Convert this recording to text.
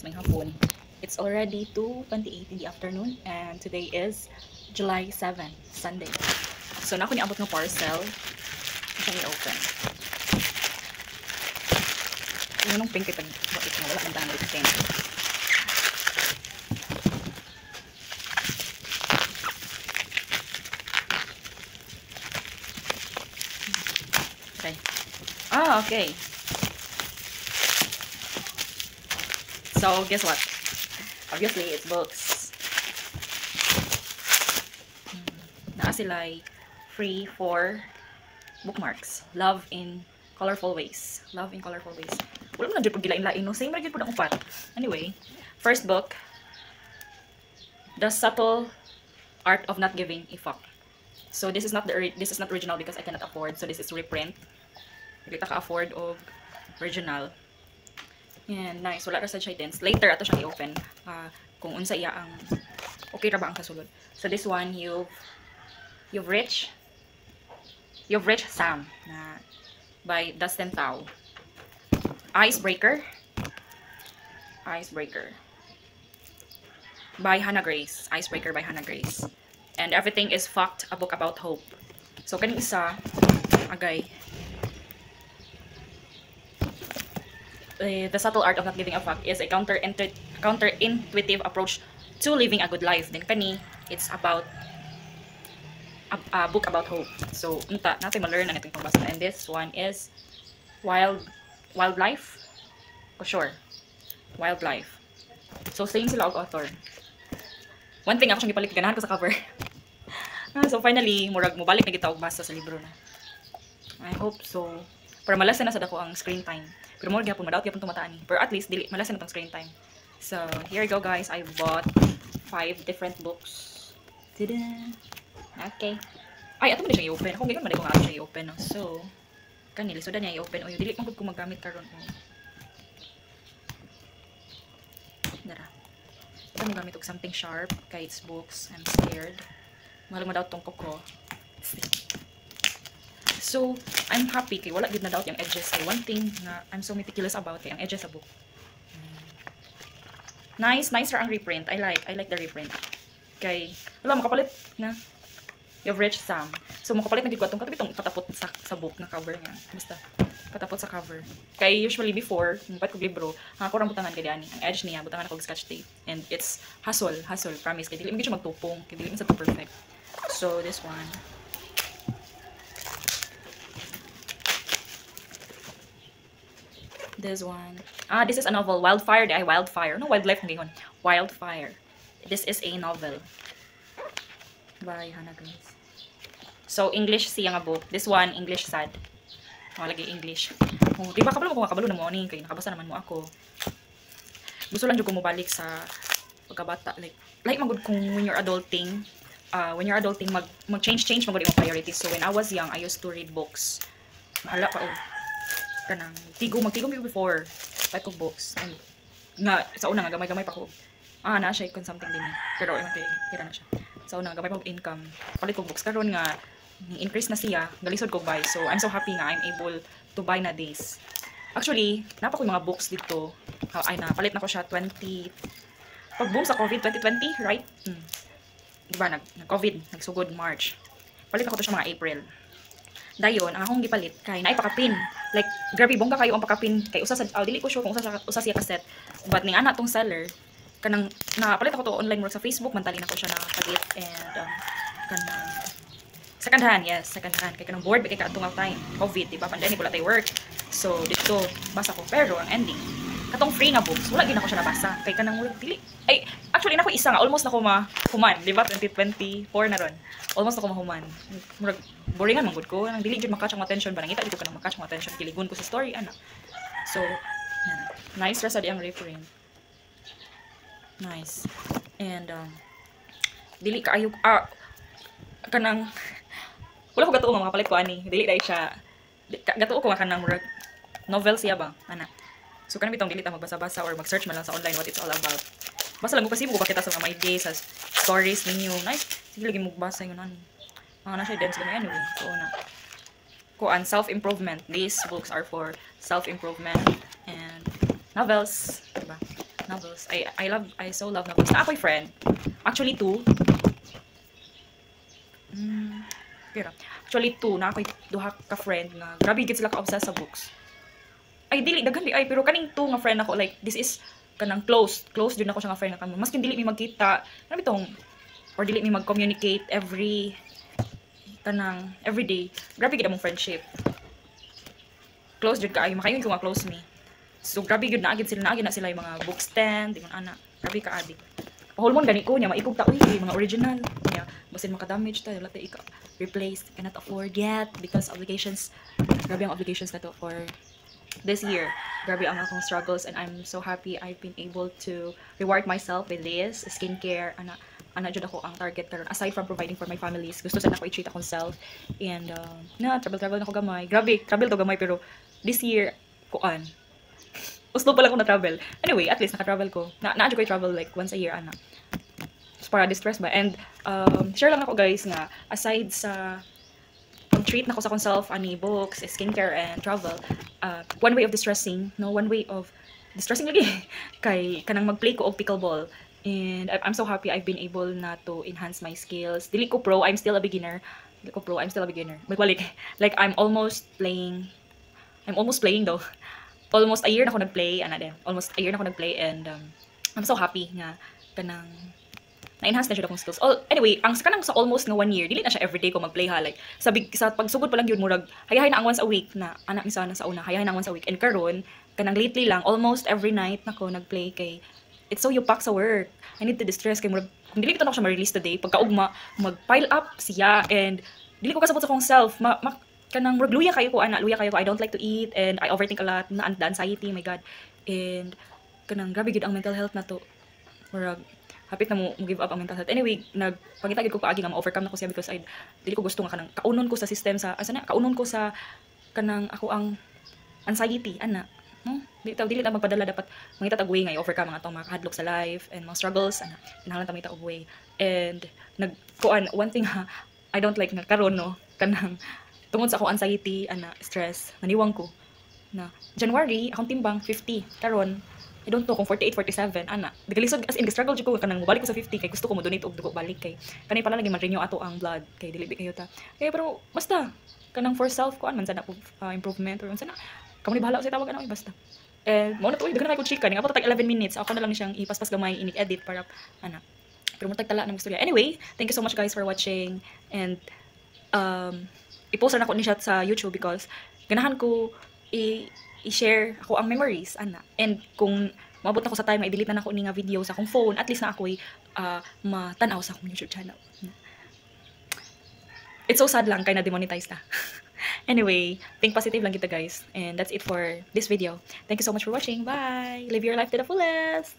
guys, may hapon. It's already 2:28 in the afternoon and today is July 7, Sunday. So na ako niabot ng parcel. Siya i-open. Yung nung pink ipag bakit mo wala ang tanong ito pink. Okay. Okay. So, guess what? Obviously, it's books. Naa sila free for bookmarks. Love in colorful ways. Love in colorful ways. Wala mo na dyan pag gilain-lain, no? Same rin po na upat. Anyway, first book, The Subtle Art of Not Giving a Fuck. So, this is not original because I cannot afford. So, this is reprint. Hindi ka afford of original. And nice, wala ra sa siya dense. Later ato siyang i-open kung unsa iya ang okay ra ba ang kasulod. So this one you've reached Sam na by Dustin Thau. Icebreaker by Hannah Grace. Icebreaker by Hannah Grace. And Everything is Fucked, a book about hope. So kaning isa agay The Subtle Art of Not Giving a Fuck is a counter-intuitive approach to living a good life. Then kani, it's about a book about hope. So, unta natin ma-learn ang itong pagbasa. And this one is Wildlife. Oh, sure. Wildlife. So, same sila og author. One thing ako siyang gipalit, ganahan ko sa cover. So, finally, murag mobalik na kita og basa sa libro na. I hope so. Para malasan na sa dako ang screen time. Pero more gyapon madawat gyapon tumataan ni. Pero at least dili malasan na tong screen time. So, here you go guys. I bought 5 different books. Tada! Okay. Ay, ato mo na siya i-open. Kung gano'n man ko nga siya i-open. No? So, kanili. So, niya i-open. O, yung dili kung magamit karon. Dara. Ito mo gamit og something sharp. Kaya it's books. I'm scared. Mahal mo daw tong koko. So, I'm happy kay wala gid na doubt yung edges. Kay one thing na I'm so meticulous about kay ang edges sa book. Nice ra ang reprint. I like the reprint. Kay wala makapalit na. You've reached Sam. So makapalit na gid ko atong katong patapot sa book na cover niya. Basta patapot sa cover. Kay usually before, mupat ko libro, ako ra butangan kay ani. Ang edge niya butangan ako og scotch tape. And it's hustle, promise kay dili mo siya magtupong, kay dili mo sa to perfect. So this one this one. This is a novel. Wildfire. Wildfire. No, wildlife ngayon. Wildfire. This is a novel. By Hannah Grace. So, English siya nga book. This one, English sad. Lagi English. Oh, di ba kabalo mo kung makabalo na mo ni? Kaya nakabasa naman mo ako. Gusto lang ko mabalik sa pagkabata. Like magud kung when you're adulting, mag-change magud yung priorities. So, when I was young, I used to read books. Mahala pa, kanang magtigom before like of books and nga sa una nga gamay pa ko na siya kung something din pero kira na siya sa una gamay pa og income palit ko books karon nga increase na siya galisod ko buy so I'm so happy nga I'm able to buy na this actually napa ko yung mga books dito ay napalit na ko siya 20 pag boom sa COVID 2020 right diba nag COVID nagsugod March palit ako to siya mga April dayon ang akong gipalit kay naay pakapin like grabe bongga kayo ang pakapin kay usa sa dili ko sure kung usa siya kaset but ning ana tong seller kanang napalit ako to online work sa Facebook mantali na ko siya nakapagit and kanang second hand kay kanang board kay katong time COVID di ba pandemic wala tay work so dito basa ko pero ang ending katong free nga books wala gid ako siya nabasa kay kanang wala dili ay actually nako isa nga almost nako mahuman di ba 2024 na ron almost ako mahuman murag boringan man gud ko nang dili jud makatch ang attention ba nangita dito ka nang makatch ang attention kiligon ko sa story ana so nice ra sa di ang reprint nice and dili kaayo kanang wala ko gatuo makapalit ko ani dili dai siya gatuo ko kanang murag novel siya ba ana so kanang bitong dili ta magbasa-basa or mag-search man lang sa online what it's all about basta lang ko pasibo ko bakita sa mga ideas sa stories ninyo nice sige lagi mo basa yun ani na siya dense naman anyway. So, kuan self-improvement. These books are for self-improvement and novels. Diba? novels. I so love novels. Na ako'y friend. Actually, two. Pero, actually, two. Na ako'y duha ka friend nga. Grabe gid sila ka-obsessed sa books. Ay, dili, daghan di ay. Pero kaning two nga friend ako, like, this is kanang close. Close din ako siya nga friend na kamo. Maskin dili mi magkita. Ano bitong? Or dili mi mag-communicate every day. Grabe gid among friendship. Close jud kaayo. Makayon ko nga close me. So, grabe yun, naagid na sila yung mga book stand, yung anak. Grabe ka, adik. Pahulmon, gani ko niya, maikog ta, uy, mga original. Kaya, basin maka-damage tayo, lahat replace, cannot afford yet, because obligations, grabe ang obligations na to for this year. Grabe ang akong struggles, and I'm so happy I've been able to reward myself with this, skincare, jud ako ang target karon aside from providing for my families. Gusto sana ako i-treat akong self, and, travel na ako gamay. Grabe, travel to gamay, pero this year, kuan, Oslo pa lang ako na-travel. Anyway, at least naka-travel ko. Na-adyo ko i-travel like once a year, ana. Just para distress ba. And, share lang ako guys nga, aside sa treat na ko sa akong self, ani, books, skincare, and travel, one way of distressing, lagi, kay kanang mag-play ko og pickleball. And I'm so happy I've been able na to enhance my skills. Dili ko pro, I'm still a beginner. Magbalik. Like, I'm almost playing though. Almost a year na ako nag-play, and I'm so happy nga kanang na-enhance na siya akong skills. Anyway, ang kanang sa almost nga 1 year, dili na siya everyday ko mag-play ha. Like, sa pagsugod pa lang yun, murag, hayahay na ang once a week na, anak misa na sa una, hayahay na ang once a week. And karon kanang lately lang, almost every night na ko nag-play kay, it's so yupak sa work. I need to distress kay murag, kung dili ko na ako siya ma-release today, pagkaugma, mag-pile up siya, and dili ko kasabot sa akong self, kanang luya kayo ko, I don't like to eat, and I overthink a lot, na the anxiety, my god. And kanang grabe gid ang mental health na to. Murag hapit na mo give up ang mental health. Anyway, nagpangita gid ko paagi nga ma-overcome na ko siya because dili ko gusto nga kanang kaunon ko sa system sa kaunon ko sa kanang ako ang anxiety ana. No? Dili ta magpadala, dapat mangita tag way nga i-overcome ang atong mga hadlok sa life and mga struggles ana. Kinahanglan ta mangita og way. And one thing I don't like nga karon no, kanang tungod sa akong anxiety, stress, naniwang ko na January, akong timbang 50. Karon, I don't know kung 48, 47, Nagalisod, as in, struggle ko, kanang mabalik ko sa 50, kay gusto ko mo-donate og dugo balik, kay kanay pala lagi man-renew ato ang blood, kay dili kayo ta. Kaya pero, basta, kanang for self ko, man sana po improvement, or man sana, kamo ni bahala sa tawag, basta. And, mauna to, dagan na ko chika, nga po tag 11 minutes, ako na lang siyang ipaspas gamay, inik-edit, para, pero mo tagtala ng istorya. Anyway, thank you so much guys for watching, and, i-post na ko ni siya sa YouTube because ganahan ko i-share ako ang memories and kung maabot na ko sa time i-delete na ako ni nga video sa akong phone, at least na ako'y matanaw sa akong YouTube channel. It's so sad lang kay na demonetize na. Anyway, think positive lang kita guys, and that's it for this video. Thank you so much for watching. Bye. Live your life to the fullest.